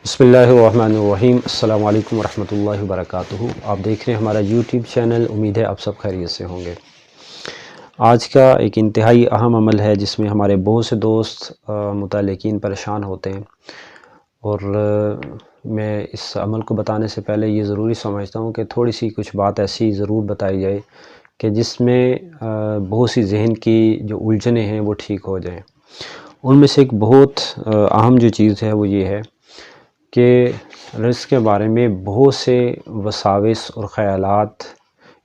بسم اللہ الرحمن الرحیم۔ السلام علیکم ورحمۃ اللہ وبرکاتہ۔ آپ دیکھ رہے ہیں ہمارا یوٹیوب چینل، امید ہے آپ سب خیریت سے ہوں گے۔ آج کا ایک انتہائی اہم عمل ہے جس میں ہمارے بہت سے دوست متعلقین پریشان ہوتے ہیں، اور میں اس عمل کو بتانے سے پہلے یہ ضروری سمجھتا ہوں کہ تھوڑی سی کچھ بات ایسی ضرور بتائی جائے کہ جس میں بہت سی ذہن کی جو الجھنیں ہیں وہ ٹھیک ہو جائیں۔ ان میں سے ایک بہت اہم جو چیز ہے وہ یہ ہے کہ رزق کے بارے میں بہت سے وساوس اور خیالات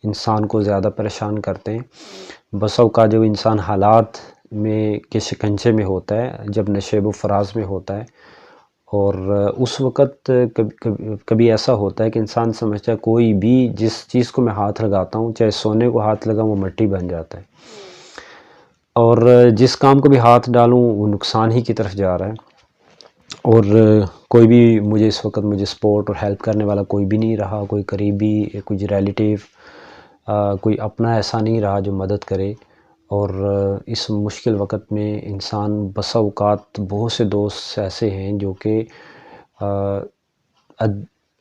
انسان کو زیادہ پریشان کرتے ہیں۔ بس اوقات جب انسان حالات میں کے شکنجے میں ہوتا ہے، جب نشیب و فراز میں ہوتا ہے، اور اس وقت کبھی ایسا ہوتا ہے کہ انسان سمجھتا ہے کوئی بھی جس چیز کو میں ہاتھ لگاتا ہوں، چاہے سونے کو ہاتھ لگاؤں وہ مٹی بن جاتا ہے، اور جس کام کو بھی ہاتھ ڈالوں وہ نقصان ہی کی طرف جا رہا ہے، اور کوئی بھی اس وقت مجھے سپورٹ اور ہیلپ کرنے والا کوئی بھی نہیں رہا، کوئی قریبی، کوئی ریلیٹیو، کوئی اپنا ایسا نہیں رہا جو مدد کرے۔ اور اس مشکل وقت میں انسان بسا اوقات بہت سے دوست ایسے ہیں جو کہ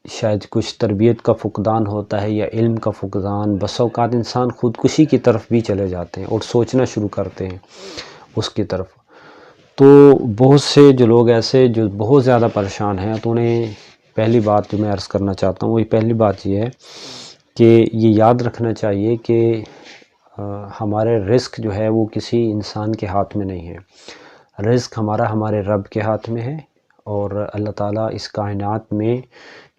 شاید کچھ تربیت کا فقدان ہوتا ہے یا علم کا فقدان، بسا اوقات انسان خودکشی کی طرف بھی چلے جاتے ہیں اور سوچنا شروع کرتے ہیں اس کی طرف۔ تو بہت سے جو لوگ ایسے جو بہت زیادہ پریشان ہیں، تو انہیں پہلی بات جو میں عرض کرنا چاہتا ہوں، پہلی بات یہ ہے کہ یہ یاد رکھنا چاہیے کہ ہمارے رزق جو ہے وہ کسی انسان کے ہاتھ میں نہیں ہے۔ رزق ہمارے رب کے ہاتھ میں ہے، اور اللہ تعالیٰ اس کائنات میں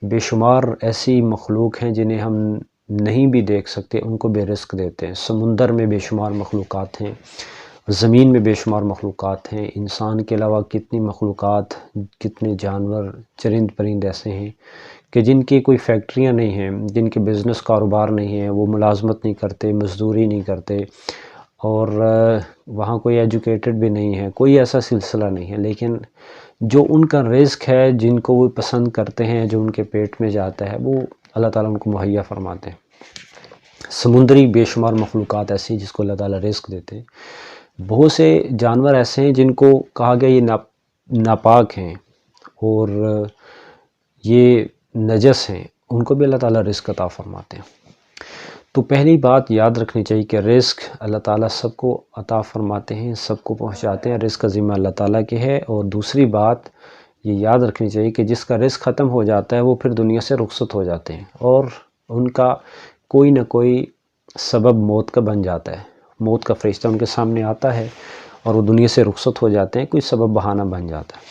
بے شمار ایسی مخلوق ہیں جنہیں ہم نہیں بھی دیکھ سکتے، ان کو بھی رزق دیتے ہیں۔ سمندر میں بے شمار مخلوقات ہیں، زمین میں بے شمار مخلوقات ہیں، انسان کے علاوہ کتنی مخلوقات، کتنے جانور، چرند پرند ایسے ہیں کہ جن کی کوئی فیکٹریاں نہیں ہیں، جن کے بزنس کاروبار نہیں ہیں، وہ ملازمت نہیں کرتے، مزدوری نہیں کرتے، اور وہاں کوئی ایجوکیٹڈ بھی نہیں ہے، کوئی ایسا سلسلہ نہیں ہے، لیکن جو ان کا رزق ہے، جن کو وہ پسند کرتے ہیں، جو ان کے پیٹ میں جاتا ہے، وہ اللہ تعالیٰ ان کو مہیا فرماتے ہیں۔ سمندری بے شمار مخلوقات ایسی جس کو اللہ تعالیٰ رزق دیتے ہیں۔ بہت سے جانور ایسے ہیں جن کو کہا گیا یہ ناپاک ہیں اور یہ نجس ہیں، ان کو بھی اللہ تعالیٰ رزق عطا فرماتے ہیں۔ تو پہلی بات یاد رکھنی چاہیے کہ رزق اللہ تعالیٰ سب کو عطا فرماتے ہیں، سب کو پہنچاتے ہیں، رزق کا ذمہ اللہ تعالیٰ کے ہے۔ اور دوسری بات یہ یاد رکھنی چاہیے کہ جس کا رزق ختم ہو جاتا ہے وہ پھر دنیا سے رخصت ہو جاتے ہیں، اور ان کا کوئی نہ کوئی سبب موت کا بن جاتا ہے۔ موت کا فرشتہ ان کے سامنے آتا ہے اور وہ دنیا سے رخصت ہو جاتے ہیں، کوئی سبب بہانہ بن جاتا ہے۔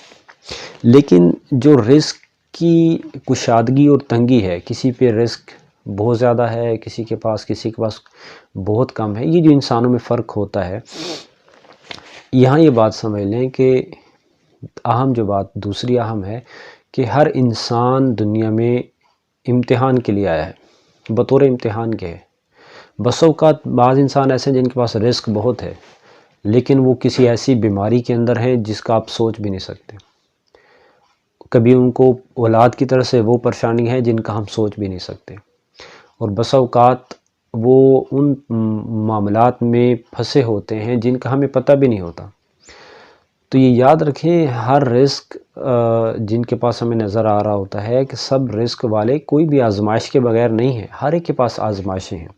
لیکن جو رزق کی کشادگی اور تنگی ہے، کسی پہ رزق بہت زیادہ ہے، کسی کے پاس بہت کم ہے، یہ جو انسانوں میں فرق ہوتا ہے، یہاں یہ بات سمجھ لیں کہ دوسری اہم ہے کہ ہر انسان دنیا میں امتحان کے لیے آیا ہے، بطور امتحان کے ہے۔ بس اوقات بعض انسان ایسے ہیں جن کے پاس رزق بہت ہے، لیکن وہ کسی ایسی بیماری کے اندر ہیں جس کا آپ سوچ بھی نہیں سکتے۔ کبھی ان کو اولاد کی طرح سے وہ پریشانی ہے جن کا ہم سوچ بھی نہیں سکتے، اور بس اوقات وہ ان معاملات میں پھنسے ہوتے ہیں جن کا ہمیں پتہ بھی نہیں ہوتا۔ تو یہ یاد رکھیں، ہر رزق جن کے پاس ہمیں نظر آ رہا ہوتا ہے کہ سب رزق والے کوئی بھی آزمائش کے بغیر نہیں ہے، ہر ایک کے پاس آزمائشیں ہیں،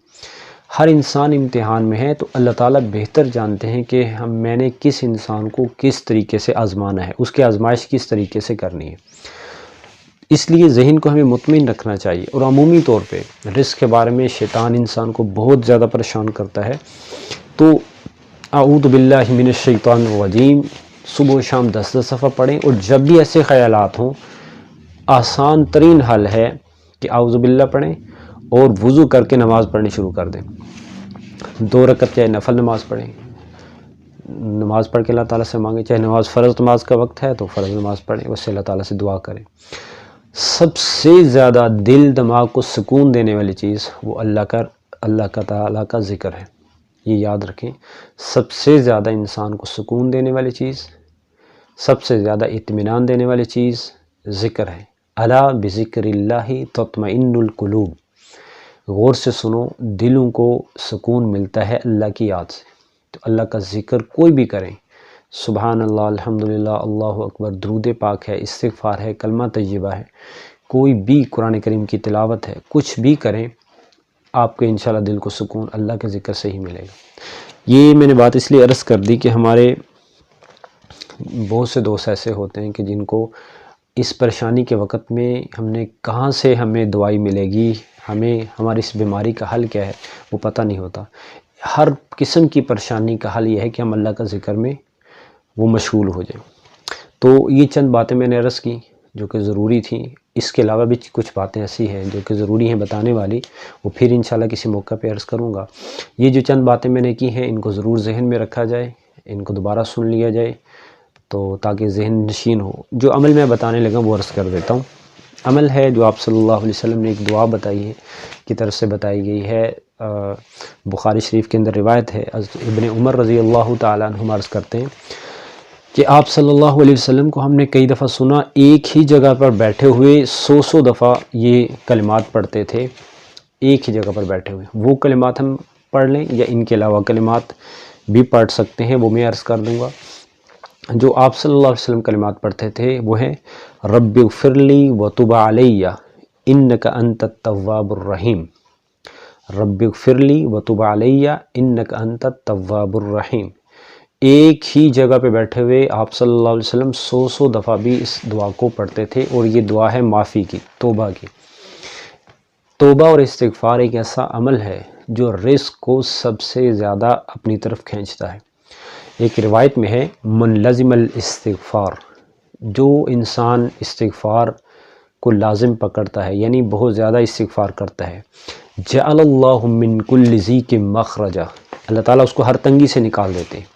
ہر انسان امتحان میں ہے۔ تو اللہ تعالیٰ بہتر جانتے ہیں کہ میں نے کس انسان کو کس طریقے سے آزمانا ہے، اس کی آزمائش کس طریقے سے کرنی ہے۔ اس لیے ذہن کو ہمیں مطمئن رکھنا چاہیے۔ اور عمومی طور پہ رزق کے بارے میں شیطان انسان کو بہت زیادہ پریشان کرتا ہے، تو اعوذ باللہ من الشیطان الرجیم صبح و شام 10 صفحہ پڑھیں، اور جب بھی ایسے خیالات ہوں، آسان ترین حل ہے کہ اعوذ باللہ پڑھیں اور وضو کر کے نماز پڑھنی شروع کر دیں۔ 2 رکعت چاہے نفل نماز پڑھیں، نماز پڑھ کے اللہ تعالیٰ سے مانگیں، چاہے فرض نماز کا وقت ہے تو فرض نماز پڑھیں، اس سے اللہ تعالیٰ سے دعا کریں۔ سب سے زیادہ دل دماغ کو سکون دینے والی چیز وہ اللہ کا تعالیٰ کا ذکر ہے، یہ یاد رکھیں۔ سب سے زیادہ انسان کو سکون دینے والی چیز، سب سے زیادہ اطمینان دینے والی چیز ذکر ہے۔ الا بذکر اللہ تطمئن القلوب، غور سے سنو، دلوں کو سکون ملتا ہے اللہ کی یاد سے۔ تو اللہ کا ذکر کوئی بھی کریں، سبحان اللہ، الحمدللہ، اللہ اکبر، درود پاک ہے، استغفار ہے، کلمہ طیبہ ہے، کوئی بھی قرآن کریم کی تلاوت ہے، کچھ بھی کریں، آپ کے انشاءاللہ دل کو سکون اللہ کے ذکر سے ہی ملے گا۔ یہ میں نے بات اس لیے عرض کر دی کہ ہمارے بہت سے دوست ایسے ہوتے ہیں کہ جن کو اس پریشانی کے وقت میں ہم نے کہاں سے ہمیں دوائی ملے گی، ہمیں ہماری اس بیماری کا حل کیا ہے وہ پتہ نہیں ہوتا۔ ہر قسم کی پریشانی کا حل یہ ہے کہ ہم اللہ کا ذکر میں وہ مشغول ہو جائیں۔ تو یہ چند باتیں میں نے عرض کی جو کہ ضروری تھیں۔ اس کے علاوہ بھی کچھ باتیں ایسی ہیں جو کہ ضروری ہیں بتانے والی، وہ پھر انشاءاللہ کسی موقع پہ عرض کروں گا۔ یہ جو چند باتیں میں نے کی ہیں ان کو ضرور ذہن میں رکھا جائے، ان کو دوبارہ سن لیا جائے تو تاکہ ذہن نشین ہو۔ جو عمل میں بتانے لگا وہ عرض کر دیتا ہوں۔ عمل ہے جو آپ صلی اللہ علیہ وسلم نے ایک دعا بتائی ہے، کی طرف سے بتائی گئی ہے، بخاری شریف کے اندر روایت ہے، ابن عمر رضی اللہ تعالیٰ عنہما عرض کرتے ہیں کہ آپ صلی اللہ علیہ وسلم کو ہم نے کئی دفعہ سنا ایک ہی جگہ پر بیٹھے ہوئے 100 دفعہ یہ کلمات پڑھتے تھے، ایک ہی جگہ پر بیٹھے ہوئے۔ وہ کلمات ہم پڑھ لیں یا ان کے علاوہ کلمات بھی پڑھ سکتے ہیں، وہ میں عرض کر دوں گا۔ جو آپ صلی اللہ علیہ وسلم کلمات پڑھتے تھے وہ ہیں رب اغفر لی وتب علی انک انت التواب الرحیم، رب اغفر لی وتب علی انک انت التواب الرحیم۔ ایک ہی جگہ پہ بیٹھے ہوئے آپ صلی اللہ علیہ وسلم 100 دفعہ بھی اس دعا کو پڑھتے تھے، اور یہ دعا ہے معافی کی، توبہ کی۔ توبہ اور استغفار ایک ایسا عمل ہے جو رزق کو سب سے زیادہ اپنی طرف کھینچتا ہے۔ ایک روایت میں ہے من لزم الاستغفار، جو انسان استغفار کو لازم پکڑتا ہے یعنی بہت زیادہ استغفار کرتا ہے، جعل اللہ من کل ضیق مخرجا، اللہ تعالیٰ اس کو ہر تنگی سے نکال دیتے ہیں۔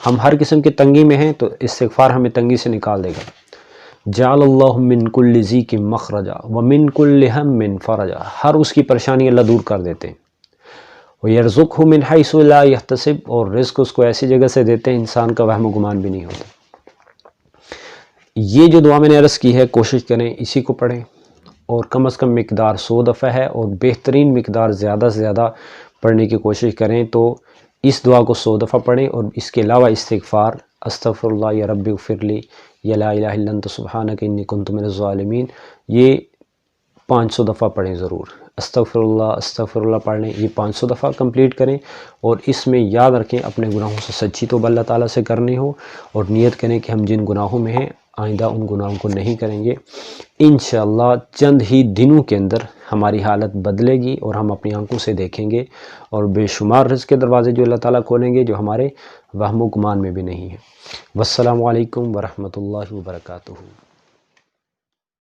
ہم ہر قسم کی تنگی میں ہیں تو استغفار ہمیں تنگی سے نکال دے گا۔ جعل اللہ من کل ضیق مخرجا ومن کل ہم فرجا، ہر اس کی پریشانی اللہ دور کر دیتے ہیں۔ وَيَرْزُقْهُ مِنْ حَيْثُ لَا يَحْتَسِبْ، اور رزق اس کو ایسی جگہ سے دیتے ہیں انسان کا وہم و گمان بھی نہیں ہوتا۔ یہ جو دعا میں نے عرض کی ہے کوشش کریں اسی کو پڑھیں، اور کم از کم مقدار 100 دفعہ ہے، اور بہترین مقدار زیادہ سے زیادہ پڑھنے کی کوشش کریں تو اس دعا کو 100 دفعہ پڑھیں، اور اس کے علاوہ استغفار استغفر اللہ یا رب اغفر لی یا لا الہ الا انت سبحانک انی کنت من الظالمین، یہ 500 دفعہ پڑھیں ضرور۔ استغفر اللہ پڑھ لیں، یہ 500 دفعہ کمپلیٹ کریں، اور اس میں یاد رکھیں اپنے گناہوں سے سچی توبہ اللہ تعالیٰ سے کرنی ہو، اور نیت کریں کہ ہم جن گناہوں میں ہیں آئندہ ان گناہوں کو نہیں کریں گے۔ انشاءاللہ چند ہی دنوں کے اندر ہماری حالت بدلے گی، اور ہم اپنی آنکھوں سے دیکھیں گے، اور بے شمار رزق کے دروازے جو اللہ تعالیٰ کھولیں گے جو ہمارے وہم و گمان میں بھی نہیں ہیں۔ والسلام علیکم ورحمۃ اللہ وبرکاتہ۔